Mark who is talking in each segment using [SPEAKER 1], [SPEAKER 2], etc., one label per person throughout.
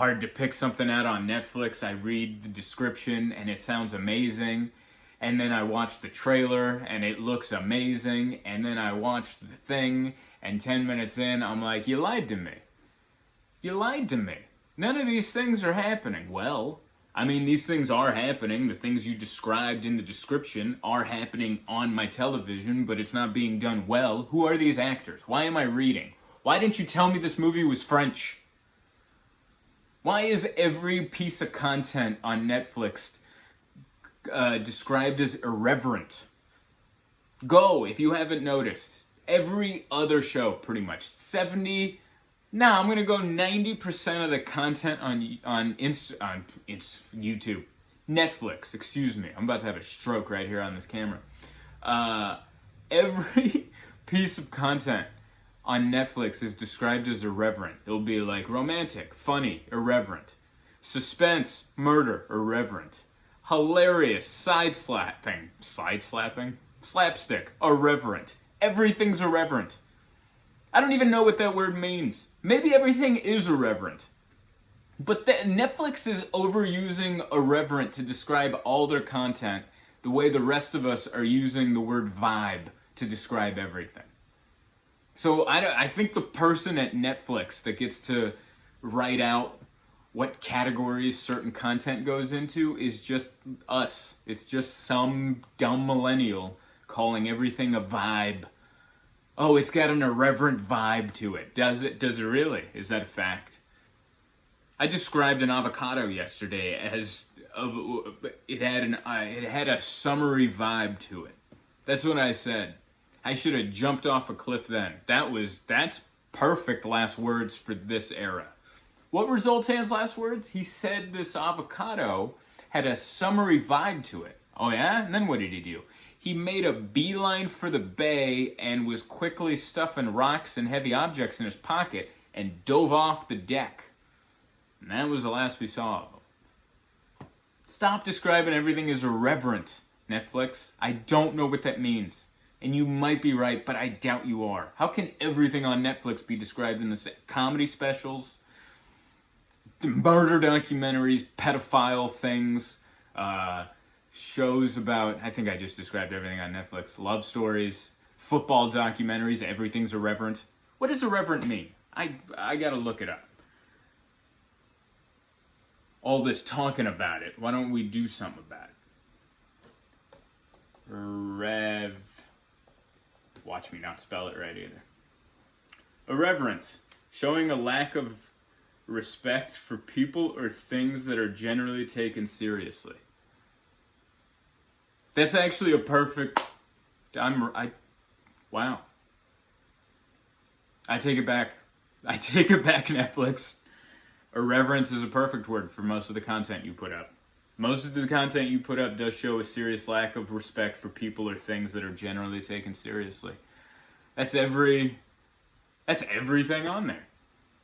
[SPEAKER 1] hard to pick something out on Netflix. I read the description and it sounds amazing. And then I watch the trailer and it looks amazing. And then I watch the thing and 10 minutes in, I'm like, you lied to me. You lied to me. None of these things are happening. Well, I mean, these things are happening. The things you described in the description are happening on my television, but it's not being done well. Who are these actors? Why am I reading? Why didn't you tell me this movie was French? Why is every piece of content on Netflix described as irreverent? Go, if you haven't noticed. Every other show, pretty much. I'm going to go 90% of the content on YouTube. Netflix, excuse me. I'm about to have a stroke right here on this camera. Every piece of content on Netflix is described as irreverent. It'll be like romantic, funny, irreverent. Suspense, murder, irreverent. Hilarious, slapstick, irreverent. Everything's irreverent. I don't even know what that word means. Maybe everything is irreverent. But Netflix is overusing irreverent to describe all their content the way the rest of us are using the word vibe to describe everything. So I think the person at Netflix that gets to write out what categories certain content goes into is just us. It's just some dumb millennial calling everything a vibe. Oh, it's got an irreverent vibe to it. Does it? Does it really? Is that a fact? I described an avocado yesterday as it had a summery vibe to it. That's what I said. I should have jumped off a cliff then. That's perfect last words for this era. What were Zoltan's last words? He said this avocado had a summery vibe to it. Oh yeah? And then what did he do? He made a beeline for the bay and was quickly stuffing rocks and heavy objects in his pocket and dove off the deck. And that was the last we saw of him. Stop describing everything as irreverent, Netflix. I don't know what that means. And you might be right, but I doubt you are. How can everything on Netflix be described in the comedy specials, murder documentaries, pedophile things, shows about, I think I just described everything on Netflix, love stories, football documentaries, everything's irreverent. What does irreverent mean? I gotta look it up. All this talking about it, why don't we do something about it? Watch me not spell it right either. Irreverent, showing a lack of respect for people or things that are generally taken seriously. That's actually a perfect. Wow. I take it back. Netflix. Irreverence is a perfect word for most of the content you put up. Most of the content you put up does show a serious lack of respect for people or things that are generally taken seriously. That's everything on there.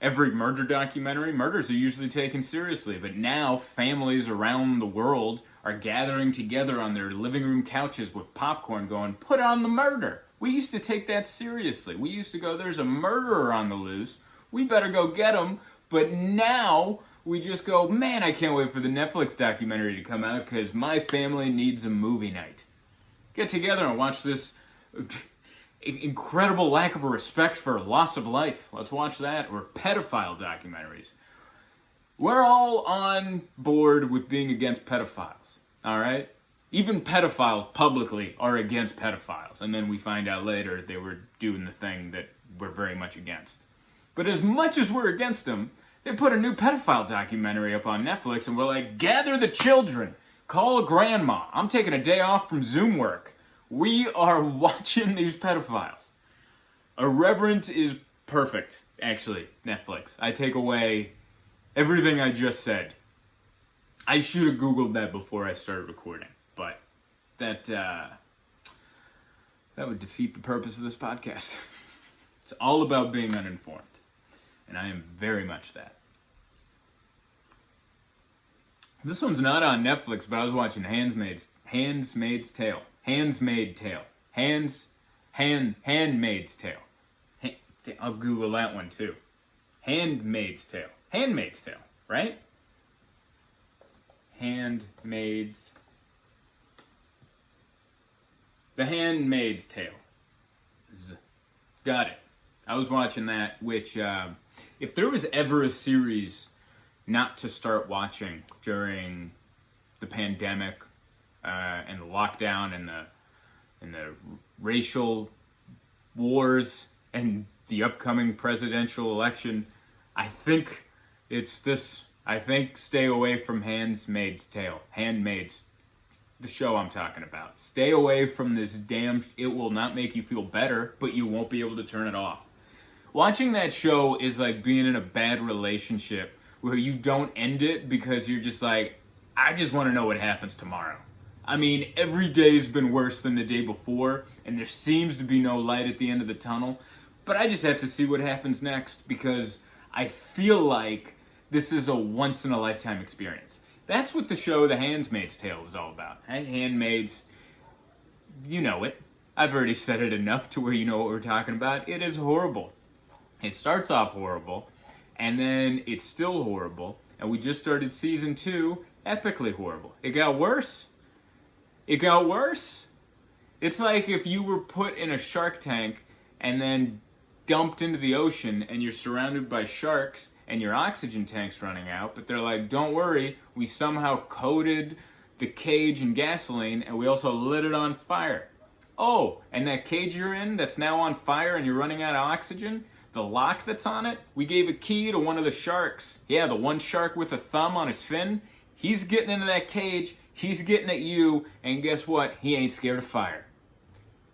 [SPEAKER 1] Every murder documentary, murders are usually taken seriously, but now families around the world are gathering together on their living room couches with popcorn going, put on the murder. We used to take that seriously. We used to go, there's a murderer on the loose. We better go get him. But now we just go, man, I can't wait for the Netflix documentary to come out because my family needs a movie night. Get together and watch this incredible lack of respect for loss of life. Let's watch that. Or pedophile documentaries. We're all on board with being against pedophiles, all right? Even pedophiles publicly are against pedophiles. And then we find out later they were doing the thing that we're very much against. But as much as we're against them, they put a new pedophile documentary up on Netflix and we're like, gather the children. Call a grandma. I'm taking a day off from Zoom work. We are watching these pedophiles. Irreverent is perfect, actually, Netflix. I take away everything I just said. I should have Googled that before I started recording, but that would defeat the purpose of this podcast. It's all about being uninformed, and I am very much that. This one's not on Netflix, but I was watching Handmaid's Tale. Handmaid's Tale. I'll Google that one too. Handmaid's Tale. right? Handmaids. The Handmaid's Tale. Got it. I was watching that, which, if there was ever a series not to start watching during the pandemic, and the lockdown and the racial wars and the upcoming presidential election, I think it's this. I think stay away from Handmaid's Tale. Handmaids, the show I'm talking about. Stay away from this it will not make you feel better, but you won't be able to turn it off. Watching that show is like being in a bad relationship where you don't end it because you're just like, I just want to know what happens tomorrow. I mean, every day's been worse than the day before, and there seems to be no light at the end of the tunnel, but I just have to see what happens next because I feel like this is a once-in-a-lifetime experience. That's what the show The Handmaid's Tale is all about. Handmaids, you know it. I've already said it enough to where you know what we're talking about. It is horrible. It starts off horrible, and then it's still horrible, and we just started season 2, epically horrible. It got worse. It got worse. It's like if you were put in a shark tank and then dumped into the ocean and you're surrounded by sharks and your oxygen tank's running out, but they're like, don't worry, we somehow coated the cage in gasoline and we also lit it on fire. Oh, and that cage you're in that's now on fire and you're running out of oxygen, the lock that's on it, we gave a key to one of the sharks. Yeah, the one shark with a thumb on his fin, he's getting into that cage, he's getting at you, and guess what? He ain't scared of fire.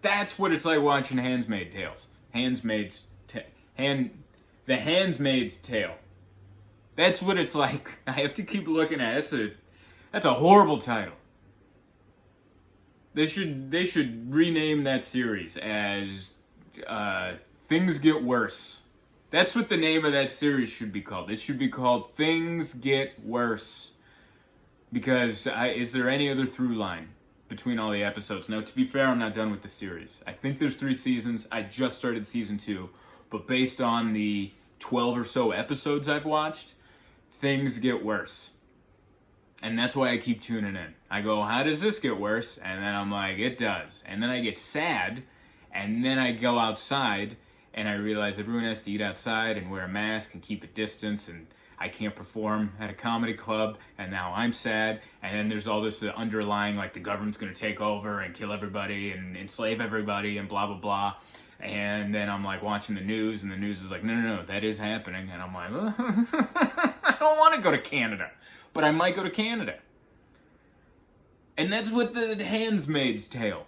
[SPEAKER 1] That's what it's like watching Handmaid's Tales. The Handmaid's Tale. That's what it's like. I have to keep looking at it. That's a horrible title. They should rename that series as Things Get Worse. That's what the name of that series should be called. It should be called Things Get Worse. Because is there any other through line between all the episodes? Now, to be fair, I'm not done with the series. I think there's 3 seasons. I just started season 2. But based on the 12 or so episodes I've watched, things get worse. And that's why I keep tuning in. I go, how does this get worse? And then I'm like, it does. And then I get sad. And then I go outside and I realize everyone has to eat outside and wear a mask and keep a distance, and I can't perform at a comedy club, and now I'm sad, and then there's all this underlying, like, the government's going to take over and kill everybody and enslave everybody and blah, blah, blah, and then I'm, like, watching the news, and the news is like, no, that is happening, and I'm like, I don't want to go to Canada, but I might go to Canada. And that's what the Handmaid's Tale.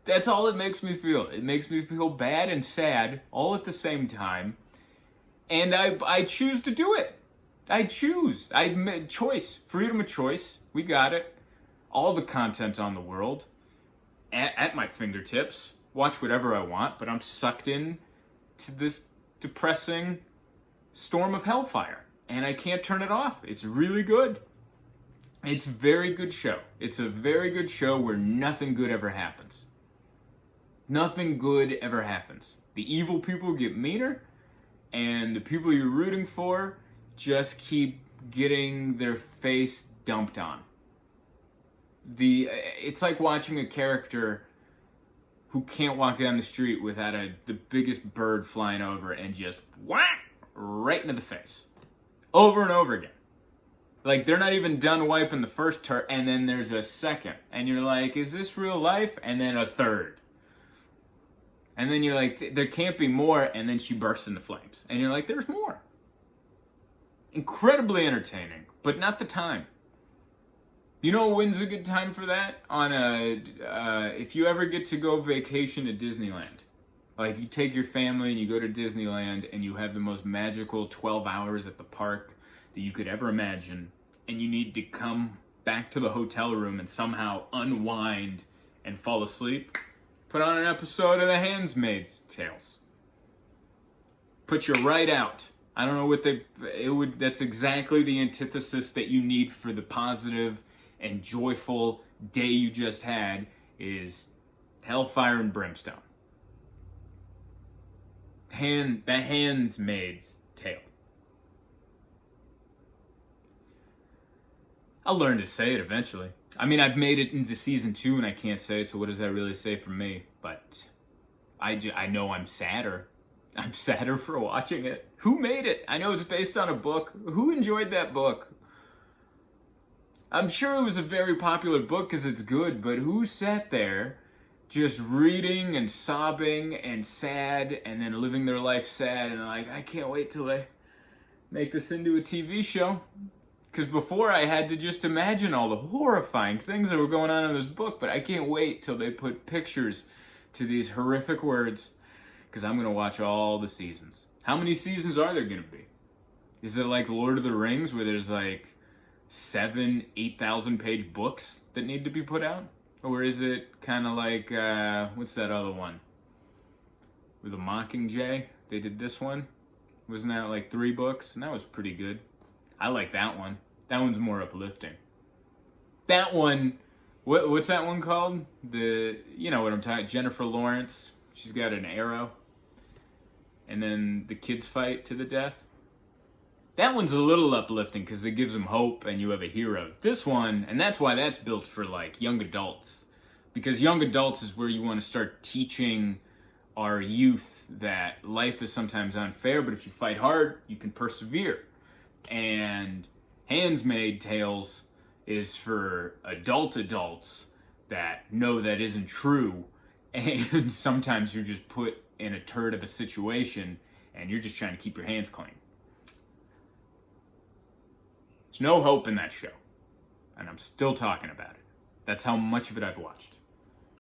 [SPEAKER 1] That's all it makes me feel. It makes me feel bad and sad all at the same time, and I choose to do it. I choose. I made choice. Freedom of choice. We got it. All the content on the world at my fingertips. Watch whatever I want, but I'm sucked in to this depressing storm of hellfire, and I can't turn it off. It's really good. It's a very good show. It's a very good show where nothing good ever happens. Nothing good ever happens. The evil people get meaner, and the people you're rooting for just keep getting their face dumped on. It's like watching a character who can't walk down the street without the biggest bird flying over and just whack right into the face. Over and over again. Like, they're not even done wiping the first turd, and then there's a second. And you're like, is this real life? And then a third. And then you're like, there can't be more, and then she bursts into flames. And you're like, there's more. Incredibly entertaining, but not the time. You know when's a good time for that? If you ever get to go vacation to Disneyland. Like, you take your family and you go to Disneyland and you have the most magical 12 hours at the park that you could ever imagine, and you need to come back to the hotel room and somehow unwind and fall asleep, put on an episode of the Handmaid's Tales. Put you right out. I don't know what that's exactly the antithesis that you need for the positive and joyful day you just had is hellfire and brimstone. The Handmaid's Tale. I'll learn to say it eventually. I mean, I've made it into season 2 and I can't say it, so what does that really say for me? But I know I'm sadder. I'm sadder for watching it. Who made it? I know it's based on a book. Who enjoyed that book? I'm sure it was a very popular book because it's good, but who sat there just reading and sobbing and sad and then living their life sad and like, I can't wait till they make this into a TV show? Because before I had to just imagine all the horrifying things that were going on in this book, but I can't wait till they put pictures to these horrific words, because I'm going to watch all the seasons. How many seasons are there going to be? Is it like Lord of the Rings where there's like 8,000 page books that need to be put out? Or is it kind of like, what's that other one? With a Mockingjay? They did this one. Wasn't that like 3 books? And that was pretty good. I like that one. That one's more uplifting. That one, what's that one called? You know what I'm talking, Jennifer Lawrence. She's got an arrow. And then the kids fight to the death. That one's a little uplifting because it gives them hope and you have a hero. This one, and that's why that's built for like young adults. Because young adults is where you want to start teaching our youth that life is sometimes unfair, but if you fight hard, you can persevere. And Handmaid Tales is for adults that know that isn't true, and sometimes you're just put in a turd of a situation and you're just trying to keep your hands clean. There's no hope in that show, and I'm still talking about it. That's how much of it I've watched.